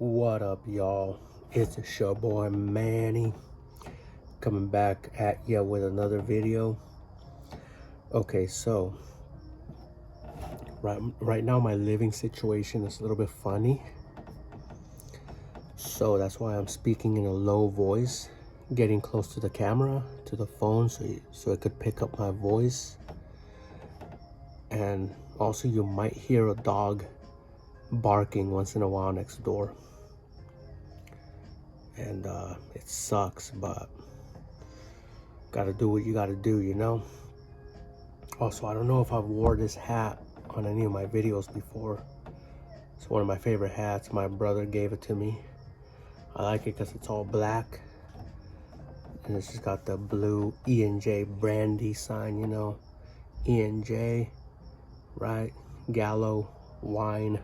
What up, y'all? It's your boy Manny coming back at ya with another video. Okay, so right now my living situation is a little bit funny, so that's why I'm speaking in a low voice, getting close to the camera, to the phone, so it could pick up my voice. And also you might hear a dog barking once in a while next door. And it sucks, but gotta do what you gotta do, you know. Also, I don't know if I've wore this hat on any of my videos before. It's one of my favorite hats. My brother gave it to me. I like it because it's all black and it's just got the blue E&J brandy sign, you know. E&J, right? Gallo wine.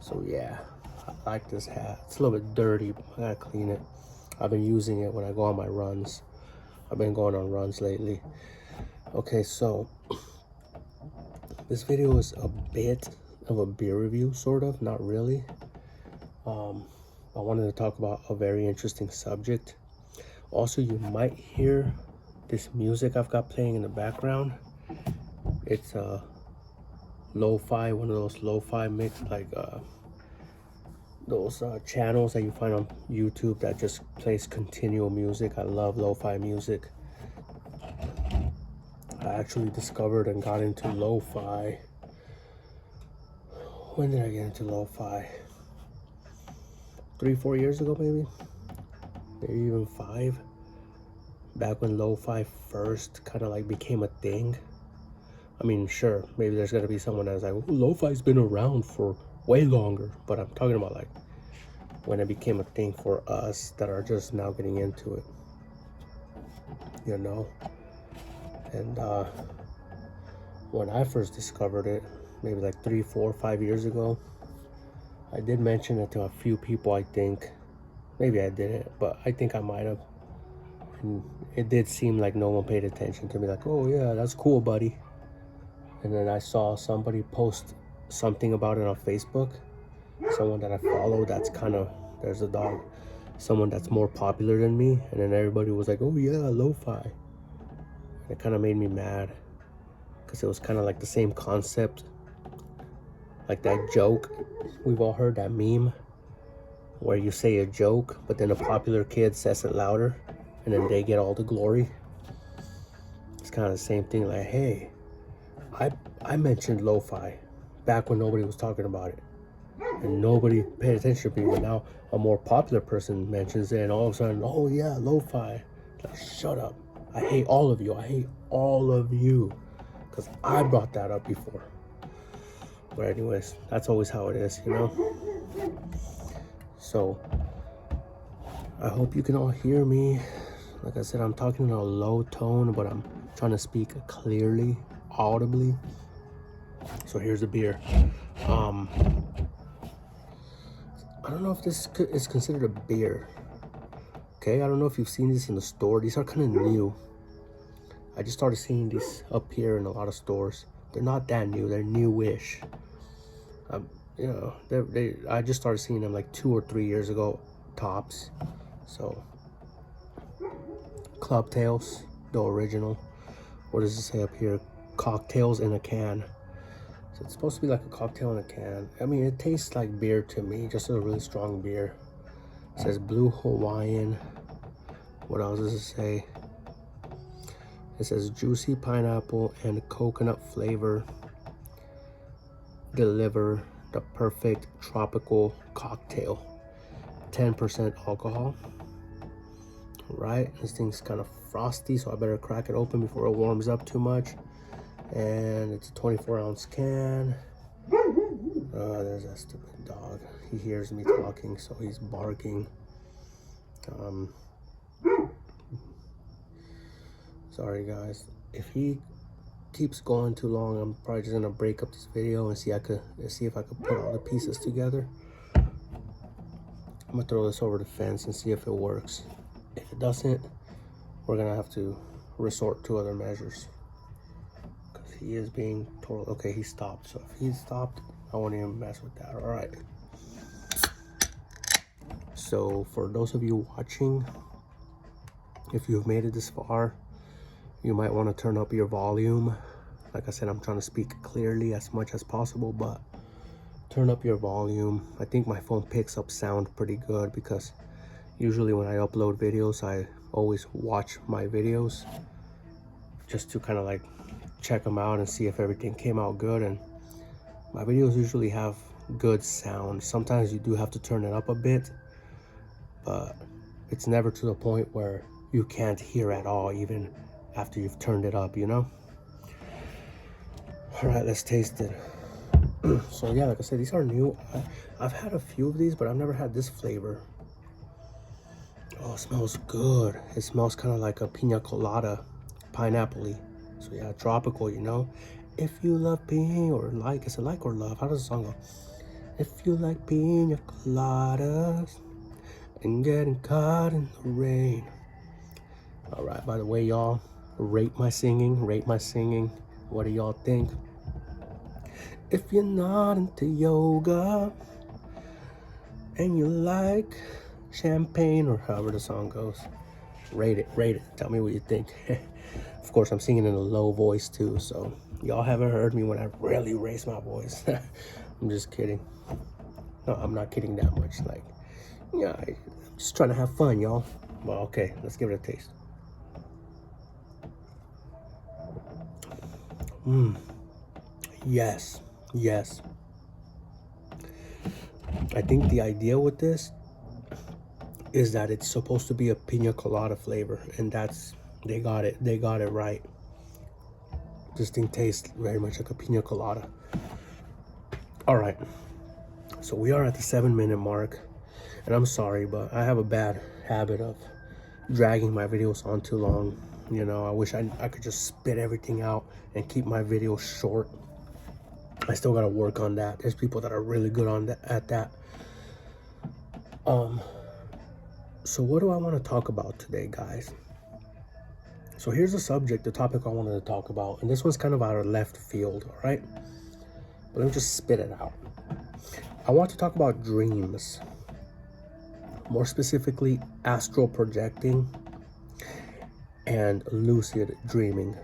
So yeah, I like this hat. It's a little bit dirty, but I gotta clean it. I've been using it when I go on my runs. I've been going on runs lately. Okay, so this video is a bit of a beer review, sort of, not really. I wanted to talk about a very interesting subject. Also, you might hear this music I've got playing in the background. It's a lo-fi, one of those lo-fi mix, like those channels that you find on YouTube that just plays continual music. I love lo-fi music. I actually discovered and got into lo-fi. When did I get into lo-fi? 3-4 years ago, maybe even 5. Back when lo-fi first kind of like became a thing. I mean, sure, maybe there's gonna be someone that's like, oh, lo-fi's been around for way longer, but I'm talking about like when it became a thing for us that are just now getting into it, you know. And when I first discovered it, maybe like 3, 4, 5 years ago, I did mention it to a few people, I think. Maybe I didn't, but I think I might have. And it did seem like no one paid attention to me, like, oh yeah, that's cool, buddy. And then I saw somebody post something about it on Facebook. Someone that I follow that's kind of, there's a dog, someone that's more popular than me. And then everybody was like, oh yeah, lo-fi. And it kind of made me mad, because it was kind of like the same concept, like that joke we've all heard, that meme where you say a joke but then a popular kid says it louder and then they get all the glory. It's kind of the same thing, like, hey, I mentioned lo-fi back when nobody was talking about it and nobody paid attention to me, but now a more popular person mentions it and all of a sudden, oh yeah, lo-fi. Like, shut up. I hate all of you. I hate all of you because I brought that up before. But anyways, that's always how it is, you know. So I hope you can all hear me. Like I said, I'm talking in a low tone, but I'm trying to speak clearly, audibly. So here's the beer. I don't know if this is considered a beer. Okay, I don't know if you've seen this in the store. These are kind of new. I just started seeing these up here in a lot of stores. They're not that new. They're newish. You know, I just started seeing them like 2 or 3 years ago, tops. So, Club Tails, the original. What does it say up here? Cocktails in a can. So it's supposed to be like a cocktail in a can. I mean, it tastes like beer to me, just a really strong beer. It says Blue Hawaiian. What else does it say? It says juicy pineapple and coconut flavor deliver the perfect tropical cocktail. 10% alcohol. Right, this thing's kind of frosty, so I better crack it open before it warms up too much. And it's a 24-ounce can. There's that stupid dog. He hears me talking, so he's barking. Sorry guys, if he keeps going too long, I'm probably just gonna break up this video and see if I could put all the pieces together. I'm gonna throw this over the fence and see if it works. If it doesn't, we're gonna have to resort to other measures, because he is being total. Okay, he stopped. So if he stopped, I won't even mess with that. All right. So for those of you watching, if you've made it this far, you might want to turn up your volume. Like I said, I'm trying to speak clearly as much as possible, but turn up your volume. I think my phone picks up sound pretty good, because usually when I upload videos, I always watch my videos just to kind of like check them out and see if everything came out good. And my videos usually have good sound. Sometimes you do have to turn it up a bit, but it's never to the point where you can't hear at all, even after you've turned it up, you know? All right, let's taste it. So yeah, like I said, these are new. I've had a few of these, but I've never had this flavor. Oh, it smells good. It smells kind of like a pina colada, pineapple-y. So yeah, tropical, you know? If you love pina, or like, is it like or love? How does the song go? If you like pina coladas and getting caught in the rain. All right, by the way, y'all, rate my singing. What do y'all think? If you're not into yoga and you like champagne, or however the song goes, rate it. Tell me what you think. Of course, I'm singing in a low voice too, so y'all haven't heard me when I really raise my voice. I'm just kidding. No, I'm not kidding that much. Like, yeah, I'm just trying to have fun, y'all. Well, okay, let's give it a taste. Yes. I think the idea with this is that it's supposed to be a pina colada flavor, and they got it right. This thing tastes very much like a pina colada. All right, so we are at the 7-minute mark, and I'm sorry, but I have a bad habit of dragging my videos on too long. You know, I wish I could just spit everything out and keep my videos short. I still gotta work on that. There's people that are really good at that. So what do I want to talk about today, guys? So here's the topic I wanted to talk about, and this one's kind of out of left field, all right? But let me just spit it out. I want to talk about dreams, more specifically astral projecting and lucid dreaming.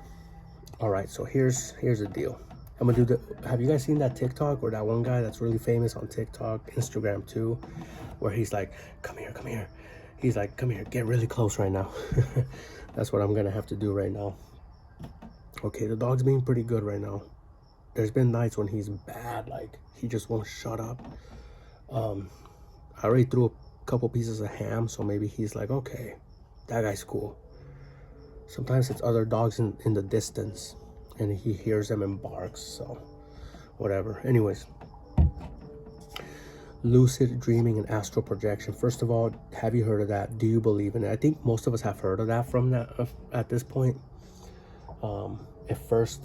All right, so here's the deal. I'm gonna do have you guys seen that TikTok, or that one guy that's really famous on TikTok, Instagram too, where he's like, come here. He's like, come here, get really close right now. That's what I'm gonna have to do right now. Okay, the dog's being pretty good right now. There's been nights when he's bad, like he just won't shut up. I already threw a couple pieces of ham, so maybe he's like, okay, that guy's cool. Sometimes it's other dogs in the distance, and he hears them and barks, so whatever. Anyways, lucid dreaming and astral projection. First of all, have you heard of that? Do you believe in it? I think most of us have heard of that at this point. At first,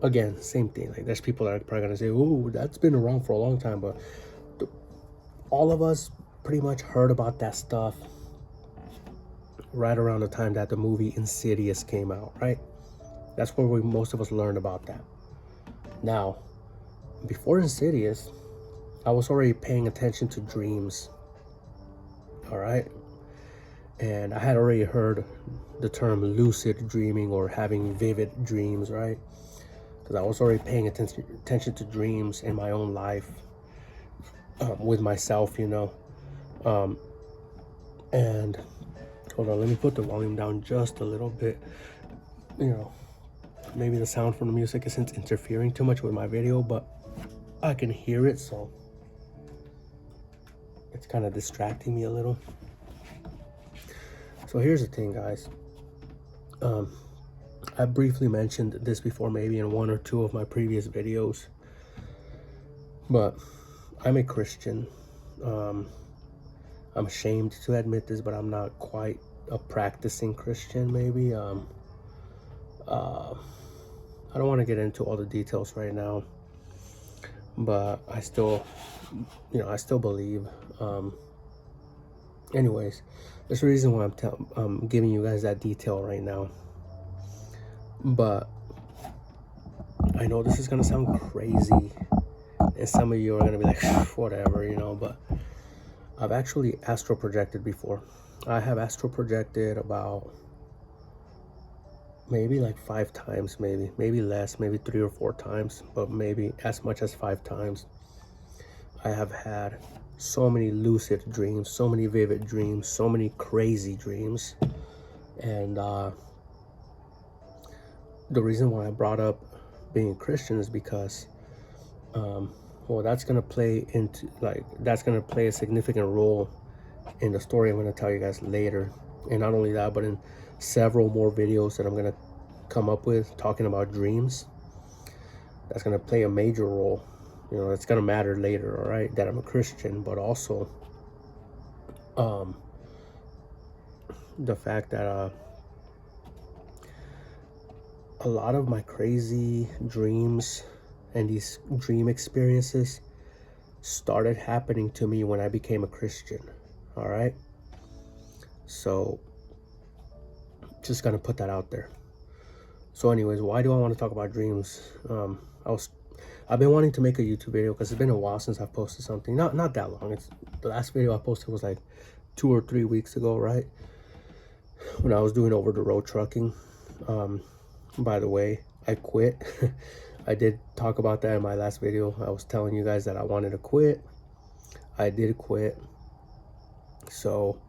again, same thing. Like, there's people that are probably gonna say, "Ooh, that's been around for a long time," but all of us pretty much heard about that stuff right around the time that the movie Insidious came out, right? That's where most of us learned about that. Now, before Insidious, I was already paying attention to dreams, all right? And I had already heard the term lucid dreaming, or having vivid dreams, right? Because I was already paying attention to dreams in my own life, with myself, you know. And hold on, let me put the volume down just a little bit. You know, maybe the sound from the music isn't interfering too much with my video, but I can hear it, so it's kind of distracting me a little. So here's the thing, guys. I briefly mentioned this before, maybe in 1 or 2 of my previous videos, but I'm a Christian. I'm ashamed to admit this, but I'm not quite a practicing Christian, maybe. I don't want to get into all the details right now, but I still believe. Anyways, there's a reason why I'm giving you guys that detail right now. But I know this is gonna sound crazy, and some of you are gonna be like, whatever, you know, but I've actually astral projected before. I have astral projected about maybe like 5 times, maybe less, maybe 3 or 4 times, but maybe as much as 5 times. I have had so many lucid dreams, so many vivid dreams, so many crazy dreams. And the reason why I brought up being a Christian is because well, that's gonna play a significant role in the story I'm gonna tell you guys later. And not only that, but in several more videos that I'm gonna come up with talking about dreams, that's gonna play a major role. You know, it's gonna matter later, all right, that I'm a Christian, but also the fact that a lot of my crazy dreams and these dream experiences started happening to me when I became a Christian. All right, so just gonna put that out there. So anyways, why do I want to talk about dreams? I've been wanting to make a YouTube video because it's been a while since I've posted something. Not that long. It's the last video I posted was like 2 or 3 weeks ago, right? When I was doing over the road trucking. By the way, I quit. I did talk about that in my last video. I was telling you guys that I wanted to quit. I did quit. So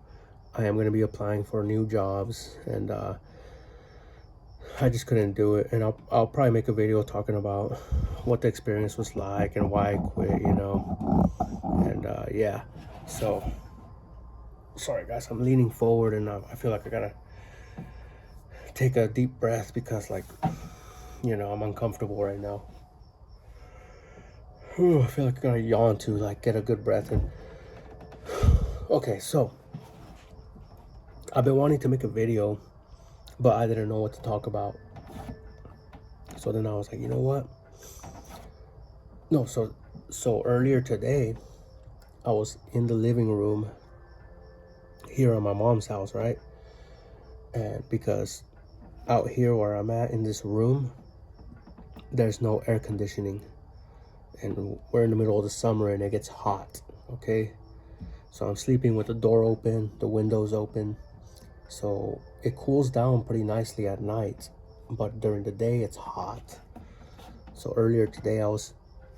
I am going to be applying for new jobs, and I just couldn't do it. And I'll probably make a video talking about what the experience was like and why I quit, you know. And yeah, so sorry guys, I'm leaning forward and I feel like I gotta take a deep breath because, like, you know, I'm uncomfortable right now. I feel like I gotta yawn to like get a good breath in. Okay, so I've been wanting to make a video, but I didn't know what to talk about. So then I was like, you know what? No, so earlier today, I was in the living room here at my mom's house, right? And because out here where I'm at in this room, there's no air conditioning. And we're in the middle of the summer and it gets hot, okay? So I'm sleeping with the door open, the windows open. So it cools down pretty nicely at night, but during the day it's hot. So earlier today I was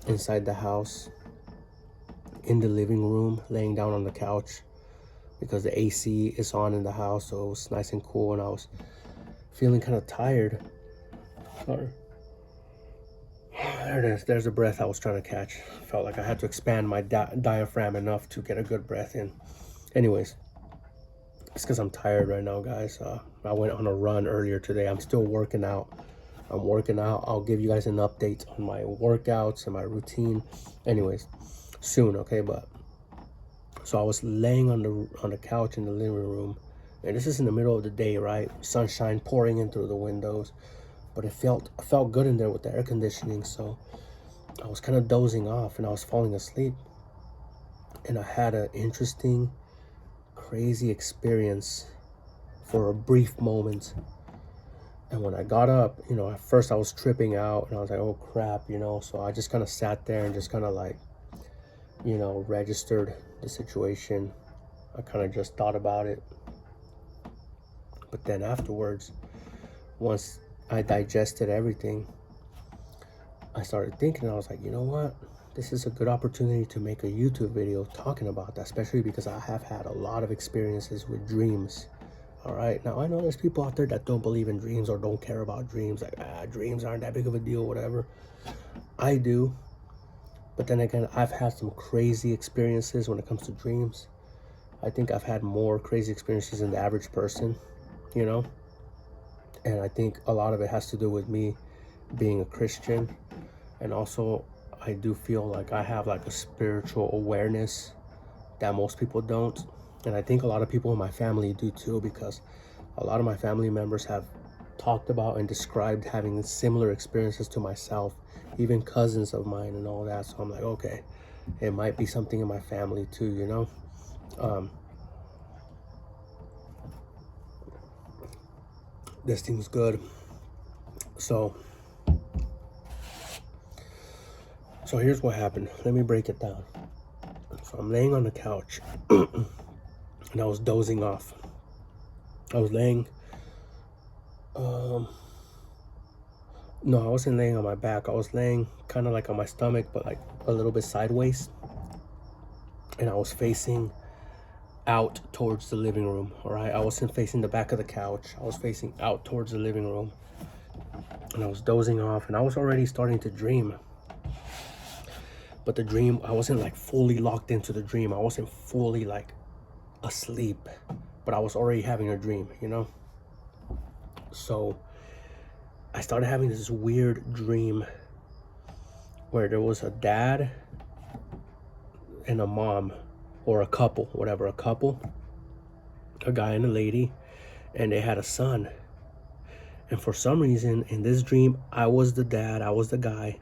inside the house, in the living room, laying down on the couch because the AC is on in the house, so it was nice and cool, and I was feeling kind of tired. Sorry. There it is. There's a breath I was trying to catch. Felt like I had to expand my diaphragm enough to get a good breath in. Anyways, it's because I'm tired right now, guys. I went on a run earlier today. I'm still working out. I'm working out. I'll give you guys an update on my workouts and my routine. Anyways, soon, okay? But so I was laying on the couch in the living room, and this is in the middle of the day, right? Sunshine pouring in through the windows, but it felt good in there with the air conditioning. So I was kind of dozing off, and I was falling asleep, and I had an interesting, crazy experience for a brief moment. And when I got up, you know, at first I was tripping out, and I was like, oh crap, you know. So I just kind of sat there and just kind of like, you know, registered the situation. I kind of just thought about it. But then afterwards, once I digested everything, I started thinking, I was like, you know what? This is a good opportunity to make a YouTube video talking about that, especially because I have had a lot of experiences with dreams. All right, now I know there's people out there that don't believe in dreams or don't care about dreams, like, dreams aren't that big of a deal, whatever. I do. But then again, I've had some crazy experiences when it comes to dreams. I think I've had more crazy experiences than the average person, you know? And I think a lot of it has to do with me being a Christian. And also, I do feel like I have like a spiritual awareness that most people don't. And I think a lot of people in my family do too, because a lot of my family members have talked about and described having similar experiences to myself, even cousins of mine and all that. So I'm like, okay, it might be something in my family too, you know? This thing's good. So here's what happened. Let me break it down. So I'm laying on the couch and I was dozing off. I was laying, no, I wasn't laying on my back. I was laying kind of like on my stomach, but like a little bit sideways. And I was facing out towards the living room, all right? I wasn't facing the back of the couch. I was facing out towards the living room. And I was dozing off, and I was already starting to dream. But the dream, I wasn't like fully locked into the dream. I wasn't fully like asleep, but I was already having a dream, you know? So I started having this weird dream where there was a dad and a mom, or a couple, whatever, a couple, a guy and a lady, and they had a son. And for some reason in this dream, I was the dad, I was the guy,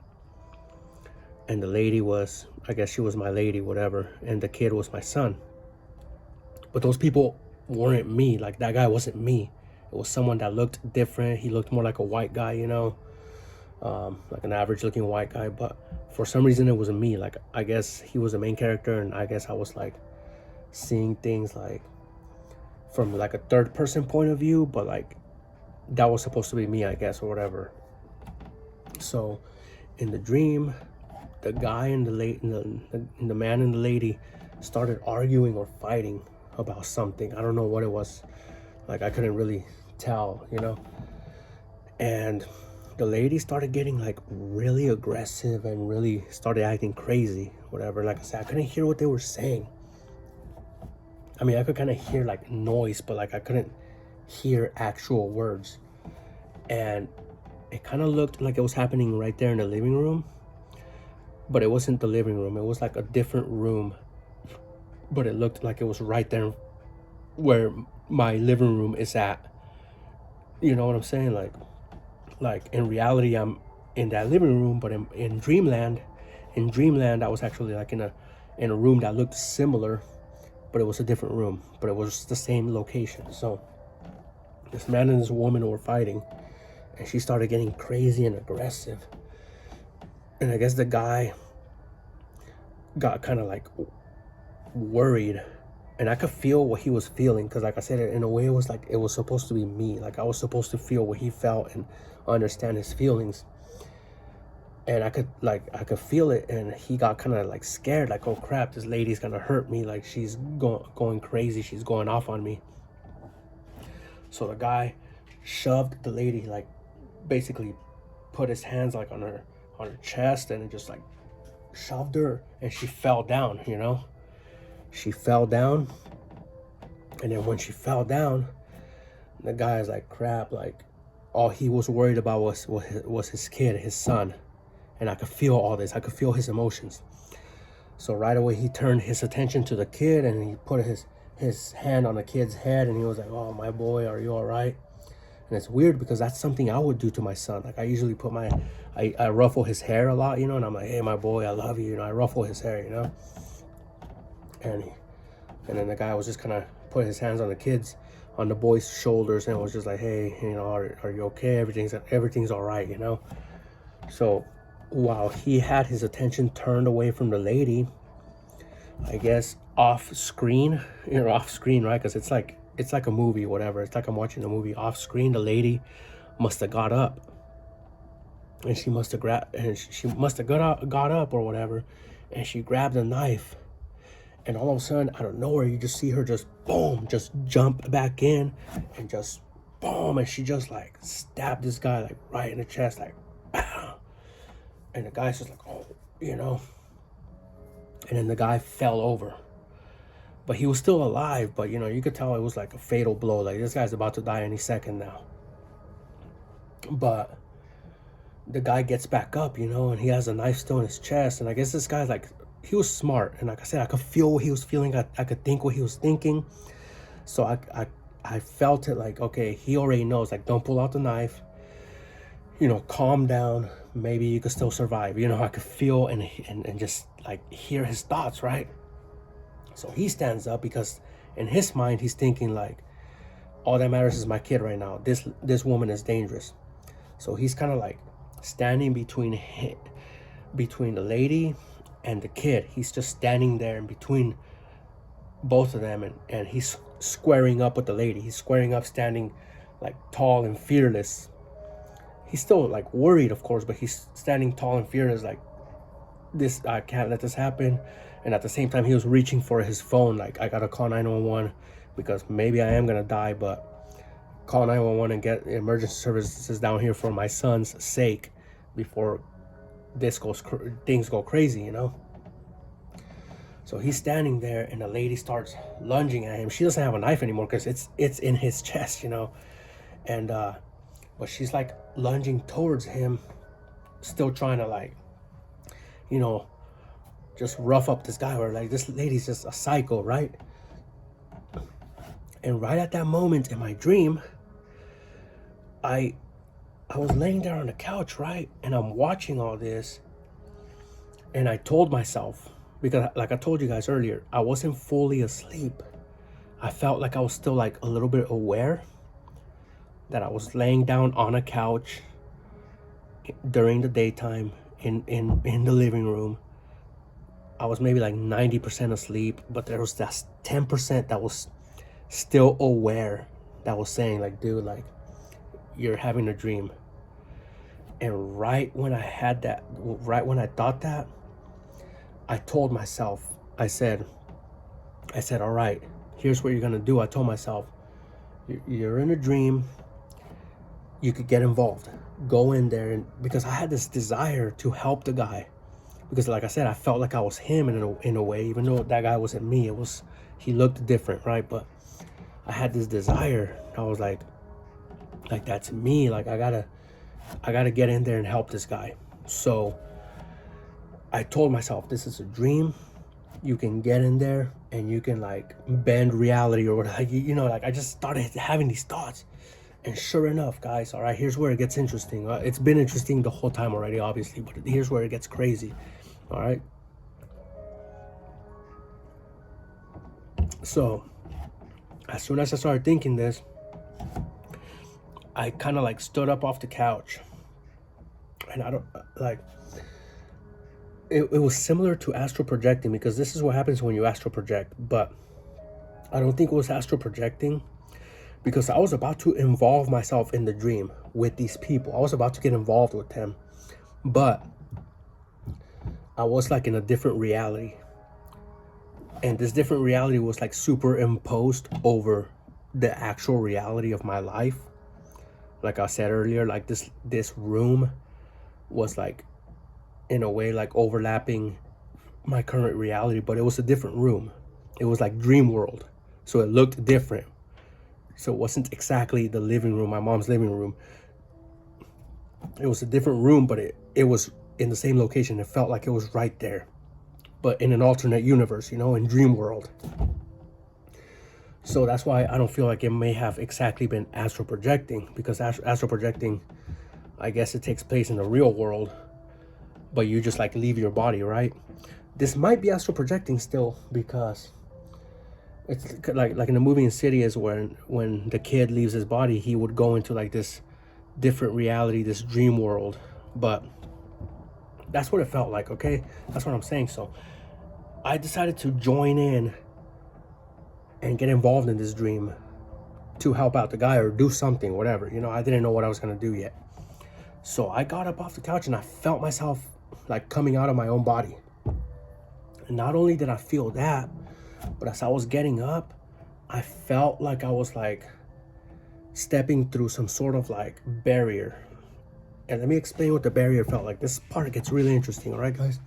and the lady was, I guess she was my lady, whatever, and the kid was my son. But those people weren't me. Like, that guy wasn't me. It was someone that looked different. He looked more like a white guy, you know, like an average looking white guy. But for some reason it wasn't me. Like, I guess he was the main character, and I guess I was like seeing things like from like a third person point of view, but like that was supposed to be me, I guess, or whatever. So in the dream, the guy and the man and the lady started arguing or fighting about something. I don't know what it was. Like, I couldn't really tell, you know. And the lady started getting like really aggressive and really started acting crazy, whatever. Like I said, I couldn't hear what they were saying. I mean, I could kind of hear like noise, but like I couldn't hear actual words. And it kind of looked like it was happening right there in the living room, but it wasn't the living room. It was like a different room, but it looked like it was right there where my living room is at. You know what I'm saying? Like in reality, I'm in that living room, but in dreamland, I was actually like in a room that looked similar, but it was a different room, but it was the same location. So this man and this woman were fighting, and she started getting crazy and aggressive. And I guess the guy got kind of like worried, and I could feel what he was feeling, because like I said, in a way it was like it was supposed to be me. Like, I was supposed to feel what he felt and understand his feelings. And I could feel it, and he got kind of like scared, like, oh crap, this lady's gonna hurt me, like she's going crazy, she's going off on me. So the guy shoved the lady, like basically put his hands like on her chest, and just like shoved her, and she fell down, you know. She fell down, and then when she fell down, the guy's like, crap, like all he was worried about was his kid, his son. And I could feel all this. I could feel his emotions. So right away he turned his attention to the kid, and he put his hand on the kid's head, and he was like, oh, my boy, are you all right? And it's weird because that's something I would do to my son. Like, I usually put I ruffle his hair a lot, you know, and I'm like, hey, my boy, I love you, you know, I ruffle his hair, you know. And then the guy was just kind of put his hands on the boy's shoulders, and was just like, hey, you know, are you okay? Everything's all right, you know. So while he had his attention turned away from the lady, I guess off screen, you know, off screen, right? Because it's like a movie, whatever. It's like I'm watching a movie. Off screen, the lady must have got up, and she must have got up or whatever, and she grabbed a knife. And all of a sudden, out of nowhere, you just see her just boom, just jump back in, and just boom, and she just like stabbed this guy like right in the chest, like bam. And the guy's just like, oh, you know. And then the guy fell over, but he was still alive. But you know, you could tell it was like a fatal blow. Like, this guy's about to die any second now. But the guy gets back up, you know, and he has a knife still in his chest. And I guess this guy's like, he was smart, and like I said, I could feel what he was feeling. I could think what he was thinking. So I felt it, like, okay, he already knows, like, don't pull out the knife, you know, calm down, maybe you could still survive, you know. I could feel and just like hear his thoughts, right? So he stands up, because in his mind he's thinking like, all that matters is my kid right now. This woman is dangerous. So he's kind of like standing between the lady and the kid. He's just standing there in between both of them, and he's squaring up with the lady. He's squaring up, standing like tall and fearless. He's still like worried, of course, but he's standing tall and fearless, like, this, I can't let this happen. And at the same time, he was reaching for his phone, like, I gotta call 911 because maybe I am gonna die, but call 911 and get emergency services down here for my son's sake before things go crazy, you know. So he's standing there, and the lady starts lunging at him. She doesn't have a knife anymore because it's in his chest, you know. And but she's like lunging towards him, still trying to, like, you know, just rough up this guy, or like, this lady's just a psycho, right? And right at that moment in my dream, I was laying there on the couch, right? And I'm watching all this, and I told myself, because like I told you guys earlier, I wasn't fully asleep. I felt like I was still like a little bit aware that I was laying down on a couch during the daytime in the living room. I was maybe like 90% asleep, but there was that 10% that was still aware, that was saying, like, dude, like, you're having a dream. And right when I thought that, I told myself, I said, all right, here's what you're gonna do. I told myself, you're in a dream, you could get involved, go in there. And because I had this desire to help the guy, because like I said, I felt like I was him in a way, even though that guy wasn't me. He looked different, right? But I had this desire. I was like that's me. Like, I gotta get in there and help this guy. So I told myself, this is a dream. You can get in there and you can, like, bend reality or whatever. You know, like, I just started having these thoughts. And sure enough, guys, all right, here's where it gets interesting. It's been interesting the whole time already, obviously, but here's where it gets crazy. All right. So as soon as I started thinking this, I kind of like stood up off the couch, and I don't like it was similar to astral projecting, because this is what happens when you astral project, but I don't think it was astral projecting, because I was about to involve myself in the dream with these people. I was about to get involved with them, but I was like in a different reality, and this different reality was like superimposed over the actual reality of my life. Like I said earlier, like this room was like, in a way, like overlapping my current reality, but it was a different room. It was like dream world, so it looked different. So it wasn't exactly the living room, my mom's living room. It was a different room, but it was in the same location. It felt like it was right there, but in an alternate universe, you know, in dream world. So that's why I don't feel like it may have exactly been astral projecting, because astral projecting, I guess it takes place in the real world, but you just like leave your body, right? This might be astral projecting still, because it's like in the movie Insidious, when the kid leaves his body, he would go into like this different reality, this dream world. But that's what it felt like, okay? That's what I'm saying. So I decided to join in and get involved in this dream to help out the guy or do something, whatever. You know, I didn't know what I was gonna do yet. So I got up off the couch and I felt myself like coming out of my own body. And not only did I feel that, but as I was getting up, I felt like I was like stepping through some sort of like barrier. And let me explain what the barrier felt like. This part gets really interesting, all right, guys?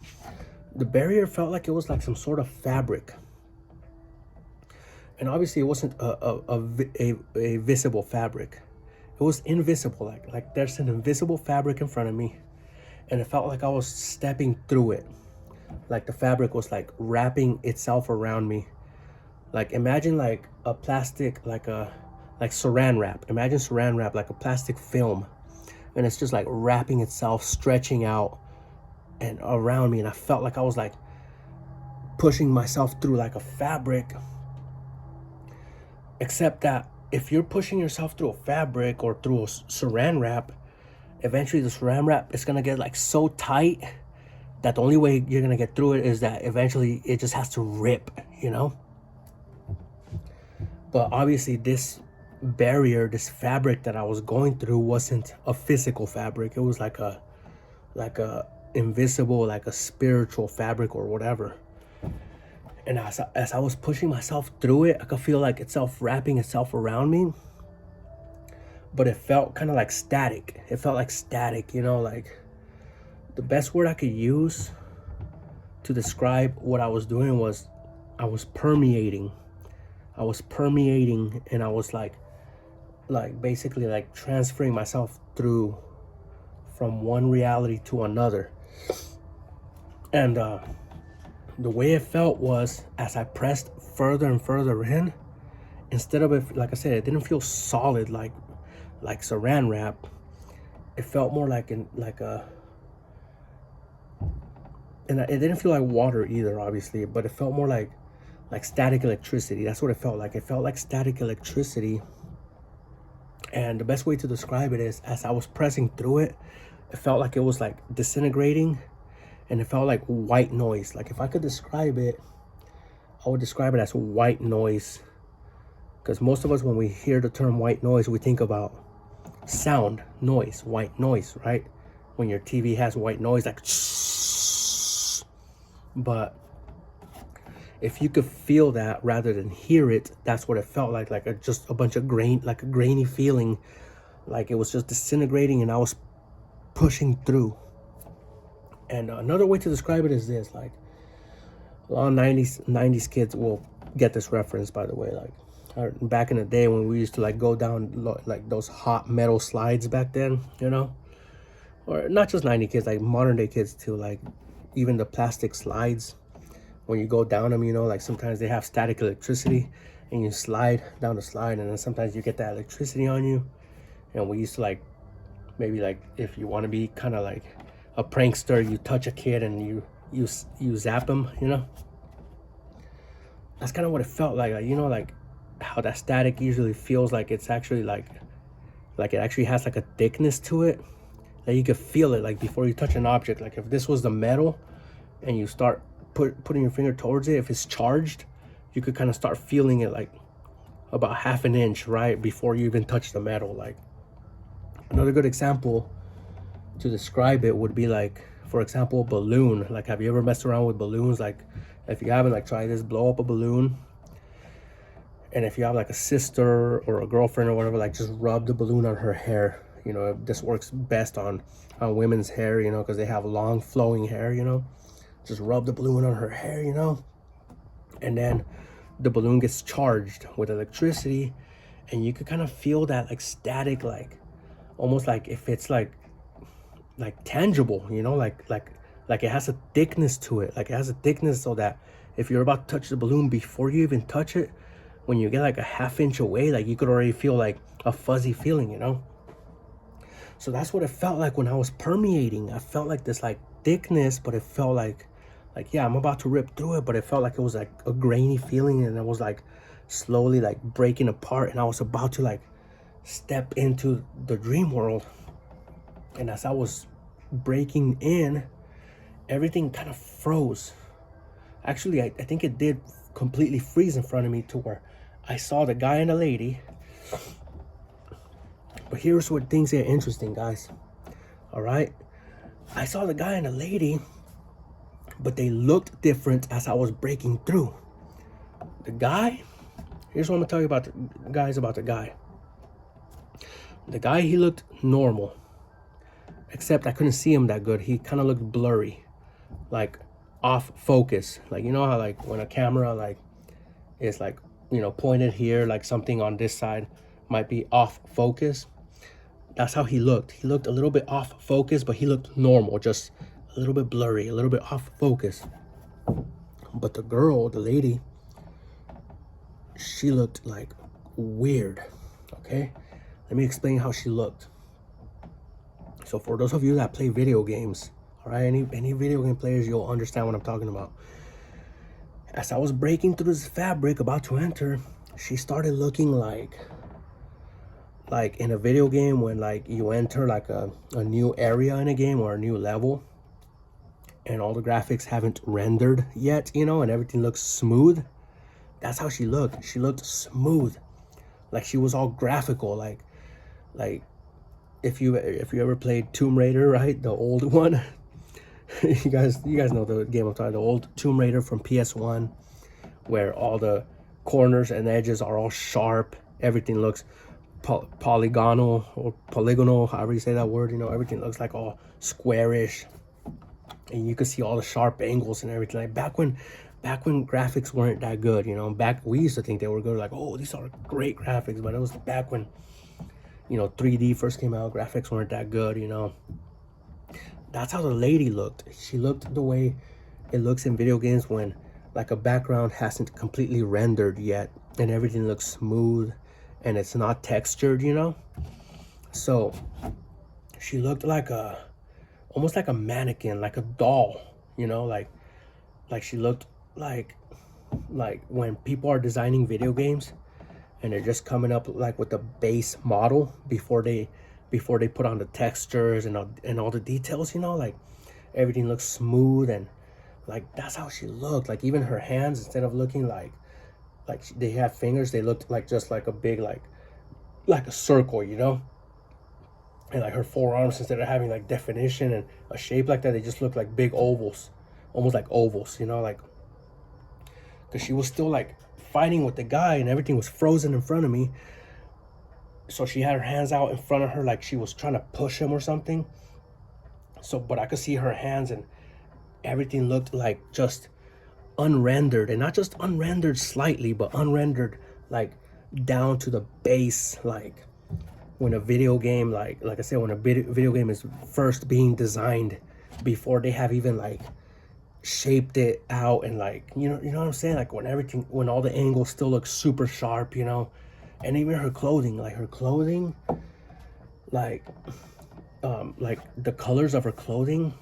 The barrier felt like it was like some sort of fabric. And obviously it wasn't a visible fabric. It was invisible, like there's an invisible fabric in front of me, and it felt like I was stepping through it. Like the fabric was like wrapping itself around me. Like imagine like a plastic, like saran wrap. Imagine saran wrap, like a plastic film, and it's just like wrapping itself, stretching out and around me. And I felt like I was like pushing myself through like a fabric. Except that if you're pushing yourself through a fabric or through a saran wrap, eventually the saran wrap is gonna get like so tight that the only way you're gonna get through it is that eventually it just has to rip, you know? But obviously this barrier, this fabric that I was going through wasn't a physical fabric. It was like a invisible, like a spiritual fabric or whatever. And as I was pushing myself through it, I could feel like itself wrapping itself around me. But it felt kind of like static. It felt like static, you know, like the best word I could use to describe what I was doing was I was permeating. I was permeating, and I was like basically like transferring myself through from one reality to another. And the way it felt was as I pressed further and further in, instead of it, like I said, it didn't feel solid like saran wrap. It felt more like and it didn't feel like water either, obviously, but it felt more like static electricity. That's what it felt like. It felt like static electricity. And the best way to describe it is as I was pressing through it, it felt like it was like disintegrating, and it felt like white noise. Like if I could describe it, I would describe it as white noise. Because most of us, when we hear the term white noise, we think about sound, noise, white noise, right? When your TV has white noise, like but if you could feel that rather than hear it, that's what it felt like just a bunch of grain, like a grainy feeling, like it was just disintegrating and I was pushing through. And another way to describe it is this, like a lot of 90s kids will get this reference, by the way. Like back in the day when we used to like go down like those hot metal slides back then, you know, or not just 90 kids, like modern day kids too, like even the plastic slides, when you go down them, you know, like sometimes they have static electricity and you slide down the slide, and then sometimes you get that electricity on you. And we used to like, maybe like if you want to be kind of like a prankster, you touch a kid and you zap them, you know. That's kind of what it felt like, you know, like how that static usually feels like it's actually like it actually has like a thickness to it, that you could feel it like before you touch an object. Like if this was the metal and you start putting your finger towards it, if it's charged, you could kind of start feeling it like about half an inch right before you even touch the metal. Like another good example to describe it would be like, for example, a balloon. Like, have you ever messed around with balloons? Like if you haven't, like try this, blow up a balloon. And if you have like a sister or a girlfriend or whatever, like just rub the balloon on her hair. You know, this works best on women's hair, you know, because they have long flowing hair, you know. Just rub the balloon on her hair, you know. And then the balloon gets charged with electricity, and you could kind of feel that like static, like almost like if it's like tangible, you know, like it has a thickness to it. Like it has a thickness so that if you're about to touch the balloon, before you even touch it, when you get like a half inch away, like you could already feel like a fuzzy feeling, you know. So that's what it felt like when I was permeating. I felt like this like thickness, but it felt like yeah, I'm about to rip through it, but it felt like it was like a grainy feeling, and it was like slowly like breaking apart, and I was about to like step into the dream world. And as I was breaking in, everything kind of froze. Actually, I think it did completely freeze in front of me, to where I saw the guy and the lady. But here's where things get interesting, guys. All right, I saw the guy and the lady, but they looked different as I was breaking through. The guy, here's what I'm gonna tell you about the guy. The guy, he looked normal, except I couldn't see him that good. He kind of looked blurry, like off focus. Like, you know how like when a camera like is like, you know, pointed here, like something on this side might be off focus. That's how he looked. He looked a little bit off focus, but he looked normal, just a little bit blurry, a little bit off focus. But the girl, the lady, she looked like weird. Okay, let me explain how she looked. So for those of you that play video games, all right, any video game players, you'll understand what I'm talking about. As I was breaking through this fabric, about to enter, she started looking like in a video game when like you enter like a new area in a game or a new level, and all the graphics haven't rendered yet, you know, and everything looks smooth. That's how she looked. She looked smooth, like she was all graphical, like if you ever played Tomb Raider, right, the old one. you guys know the game I'm talking, the old Tomb Raider from PS1, where all the corners and edges are all sharp. Everything looks polygonal, however you say that word, you know, everything looks like all squarish, and you can see all the sharp angles and everything. Like back when graphics weren't that good, you know, we used to think they were good, like, oh, these are great graphics, but it was back when, you know, 3D first came out, graphics weren't that good, you know. That's how the lady looked. She looked the way it looks in video games when like a background hasn't completely rendered yet and everything looks smooth and it's not textured, you know. So she looked like almost like a mannequin, like a doll, you know, like she looked like when people are designing video games and they're just coming up like with the base model before they put on the textures and all the details, you know, like everything looks smooth, and like that's how she looked. Like even her hands, instead of looking like they have fingers, they looked like just like a big like a circle, you know. And like her forearms, instead of having like definition and a shape like that, they just look like big ovals, almost like ovals, you know, like, because she was still like fighting with the guy and everything was frozen in front of me. So she had her hands out in front of her like she was trying to push him or something. So, but I could see her hands and everything looked like just unrendered, and not just unrendered slightly, but unrendered like down to the base. Like when a video game, like I said, when a video game is first being designed, before they have even like shaped it out, and like, you know what I'm saying, like when all the angles still look super sharp, you know. And even her clothing, like the colors of her clothing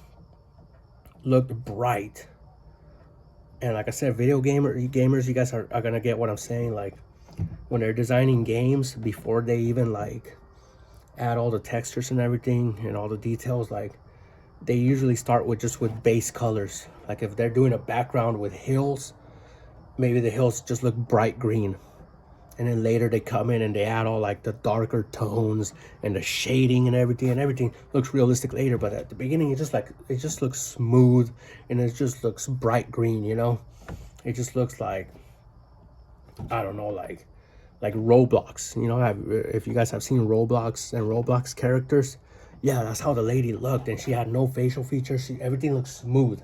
looked bright. And like I said, gamers, you guys are gonna get what I'm saying. Like when they're designing games, before they even like add all the textures and everything and all the details, like they usually start with base colors. Like if they're doing a background with hills, maybe the hills just look bright green, and then later they come in and they add all like the darker tones and the shading and everything looks realistic later. But at the beginning, it just looks smooth, and it just looks bright green, you know. It just looks like, I don't know, like Roblox, you know. If you guys have seen Roblox and Roblox characters, yeah, that's how the lady looked. And she had no facial features. Everything looked smooth,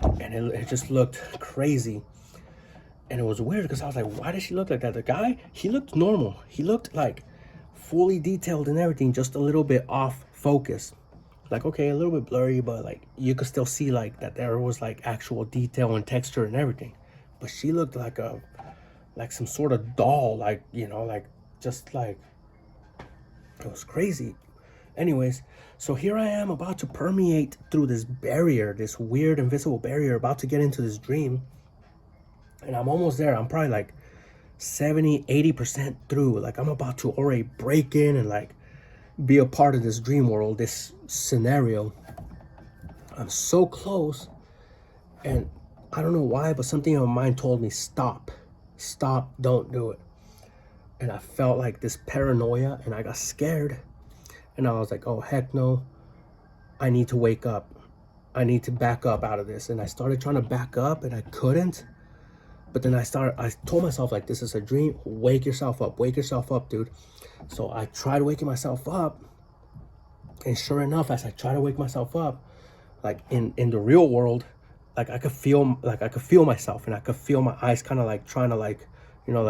and it just looked crazy. And it was weird because I was like, why does she look like that? The guy, he looked normal. He looked like fully detailed and everything, just a little bit off focus. Like, okay, a little bit blurry, but like you could still see like that there was like actual detail and texture and everything. But she looked like some sort of doll, like, you know, like just like, it was crazy. Anyways, so here I am about to permeate through this barrier, this weird invisible barrier, about to get into this dream. And I'm almost there. I'm probably like 70-80% through. Like I'm about to already break in and like be a part of this dream world, this scenario. I'm so close, and I don't know why, but something in my mind told me, stop, don't do it. And I felt like this paranoia, and I got scared, and I was like, oh heck no, I need to wake up. I need to back up out of this. And I started trying to back up, and I couldn't. But then I told myself, like, this is a dream. Wake yourself up, dude. So I tried waking myself up, and sure enough, as I try to wake myself up, like in the real world, like I could feel myself, and I could feel my eyes kind of like trying to, like, you know,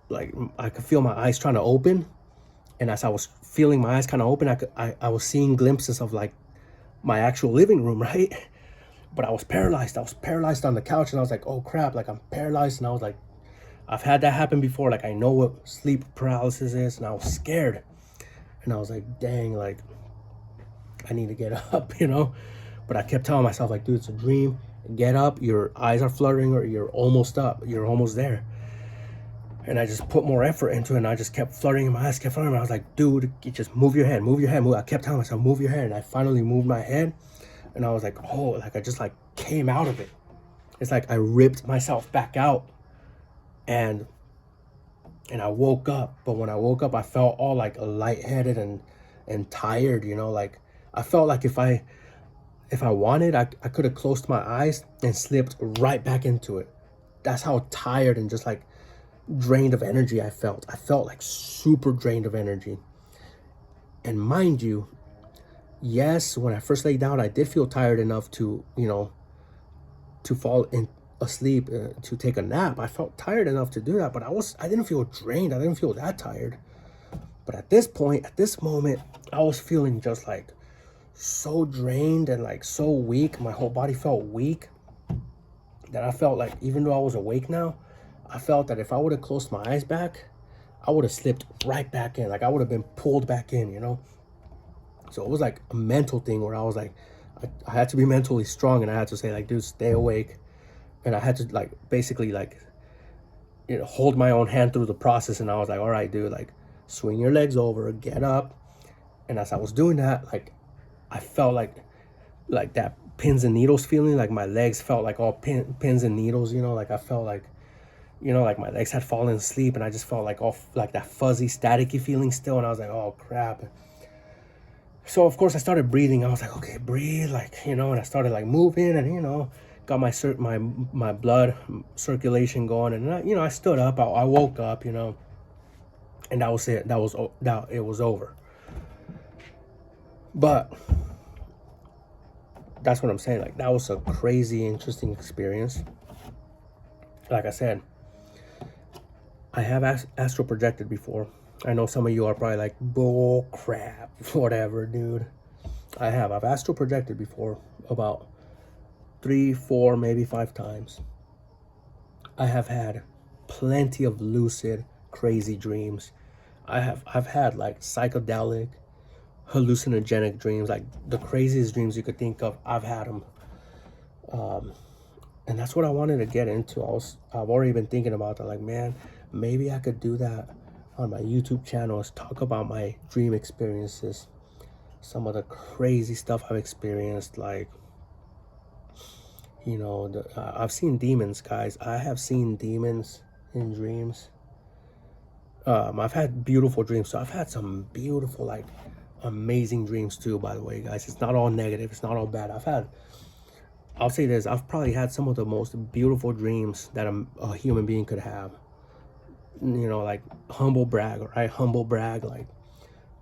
like I could feel my eyes trying to open. And as I was feeling my eyes kind of open, I was seeing glimpses of like my actual living room, right? But I was paralyzed. I was paralyzed on the couch, and I was like, oh crap, like I'm paralyzed. And I was like, I've had that happen before. Like I know what sleep paralysis is, and I was scared. And I was like, dang, like I need to get up, you know? But I kept telling myself, like, dude, it's a dream. Get up, your eyes are fluttering, or you're almost up, you're almost there. And I just put more effort into it, and I just kept fluttering my eyes, kept fluttering. I was like, dude, just move your head, move. I kept telling myself, move your head. And I finally moved my head. And I was like, oh, like I just like came out of it. It's like I ripped myself back out, and I woke up. But when I woke up, I felt all like lightheaded and tired, you know, like I felt like if I wanted, I could have closed my eyes and slipped right back into it. That's how tired and just like drained of energy I felt. I felt like super drained of energy. And mind you, yes, when I first laid down, I did feel tired enough to, you know, to fall in asleep, to take a nap. I felt tired enough to do that, but I didn't feel drained. I didn't feel that tired. But at this point, at this moment, I was feeling just like so drained and like so weak. My whole body felt weak, that I felt like even though I was awake now, I felt that if I would have closed my eyes back, I would have slipped right back in. Like I would have been pulled back in, you know? So it was like a mental thing where I was like, I had to be mentally strong, and I had to say like, dude, stay awake. And I had to like basically like, you know, hold my own hand through the process. And I was like, all right, dude, like swing your legs over, get up. And as I was doing that, like I felt like that pins and needles feeling. Like my legs felt like all pins and needles, you know, like I felt like, you know, like my legs had fallen asleep, and I just felt like all like that fuzzy staticky feeling still. And I was like, oh crap. So of course I started breathing. I was like, okay, breathe, like, you know, and I started like moving, and, you know, got my blood circulation going, and you know, I stood up, I woke up, you know, and that was it. It was over. But that's what I'm saying. Like that was a crazy, interesting experience. Like I said, I have astral projected before. I know some of you are probably like, bull crap, whatever, dude. I've astral projected before about 3, 4, maybe 5 times. I have had plenty of lucid, crazy dreams. I've had like psychedelic, hallucinogenic dreams, like the craziest dreams you could think of. I've had them. And that's what I wanted to get into. I've already been thinking about that. Like, man, maybe I could do that on my YouTube channel, is talk about my dream experiences, some of the crazy stuff I've experienced. Like, you know, I've seen demons, guys. I have seen demons in dreams. I've had beautiful dreams. So I've had some beautiful, like, amazing dreams too, by the way, guys. It's not all negative. It's not all bad. I'll say this, I've probably had some of the most beautiful dreams that a human being could have. You know, like humble brag, right? Humble brag, like,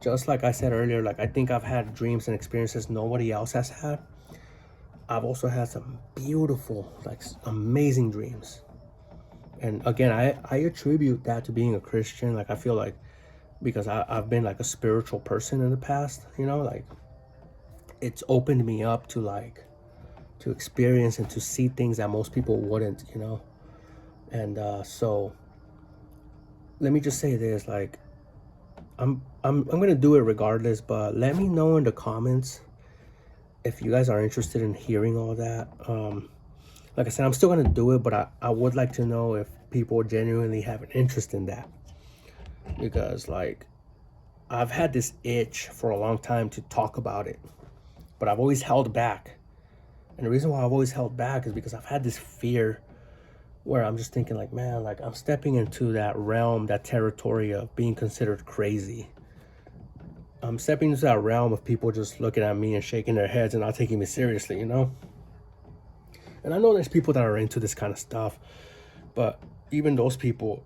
just like I said earlier, like I think I've had dreams and experiences nobody else has had. I've also had some beautiful, like amazing dreams. And again, I attribute that to being a Christian. Like I feel like, because I've been like a spiritual person in the past, you know, like it's opened me up to like, to experience and to see things that most people wouldn't, you know. And so let me just say this, like I'm gonna do it regardless, but let me know in the comments if you guys are interested in hearing all that. Like I said, I'm still gonna do it, but I would like to know if people genuinely have an interest in that, because like I've had this itch for a long time to talk about it, but I've always held back. And the reason why I've always held back is because I've had this fear where I'm just thinking like, man, like I'm stepping into that realm, that territory of being considered crazy. I'm stepping into that realm of people just looking at me and shaking their heads and not taking me seriously, you know? And I know there's people that are into this kind of stuff, but even those people,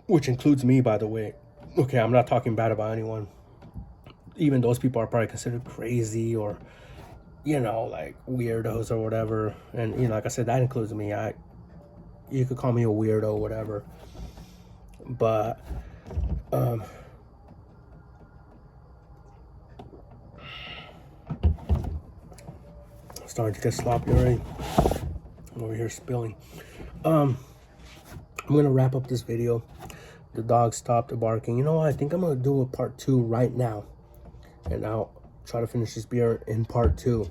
which includes me, by the way, okay, I'm not talking bad about anyone. Even those people are probably considered crazy, or, you know, like weirdos or whatever. And, you know, like I said, that includes me. You could call me a weirdo, whatever. But, starting to get sloppy already. I'm over here spilling. I'm gonna wrap up this video. The dog stopped barking. You know what? I think I'm gonna do a part 2 right now, and I'll try to finish this beer in part 2,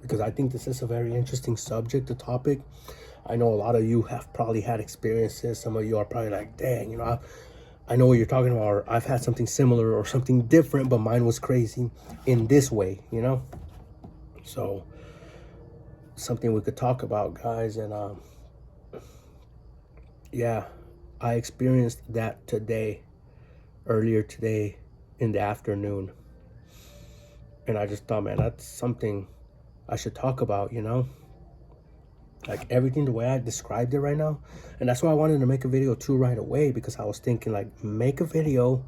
because I think this is a very interesting subject, the topic. I know a lot of you have probably had experiences. Some of you are probably like, dang, you know, I know what you're talking about, or I've had something similar or something different, but mine was crazy in this way, you know? So something we could talk about, guys. And yeah, I experienced that earlier today in the afternoon. And I just thought, man, that's something I should talk about, you know? Like everything the way I described it right now. And that's why I wanted to make a video too right away, because I was thinking like, make a video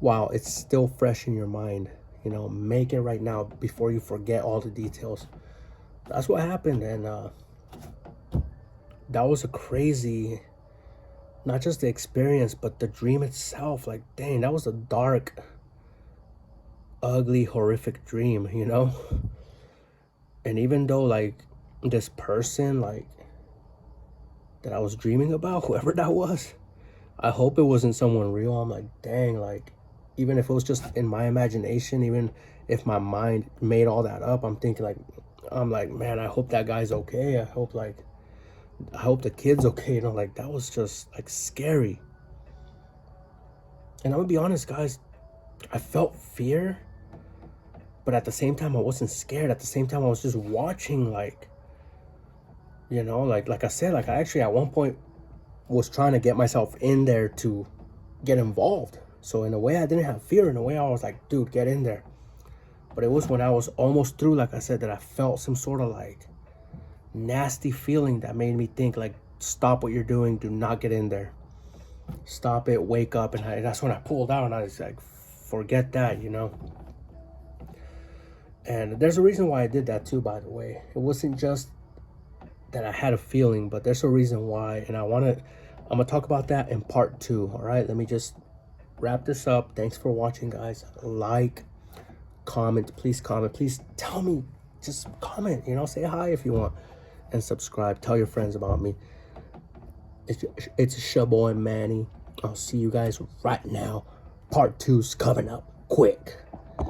while it's still fresh in your mind. You know, make it right now before you forget all the details. That's what happened. And that was a crazy, not just the experience, but the dream itself. Like, dang, that was a dark, ugly, horrific dream, you know? And even though like this person like that I was dreaming about, whoever that was, I hope it wasn't someone real. I'm like, dang, like even if it was just in my imagination, even if my mind made all that up, I'm thinking like, I'm like, man, I hope that guy's okay. I hope the kid's okay. You know, like that was just like scary. And I'm gonna be honest, guys, I felt fear, but at the same time I wasn't scared. At the same time I was just watching, like, you know, like I said, like I actually at one point was trying to get myself in there to get involved. So in a way I didn't have fear. In a way I was like, dude, get in there. But it was when I was almost through, like I said, that I felt some sort of like nasty feeling that made me think like, stop what you're doing, do not get in there, stop it, wake up. And that's when I pulled out, and I was like, forget that, you know. And there's a reason why I did that too, by the way. It wasn't just that I had a feeling, but there's a reason why, and I'm gonna talk about that in part 2. All right, let me just wrap this up. Thanks for watching, guys. Like, comment, please tell me, just comment, you know, say hi if you want, and subscribe. Tell your friends about me. It's your boy Manny. I'll see you guys right now. Part 2's coming up quick.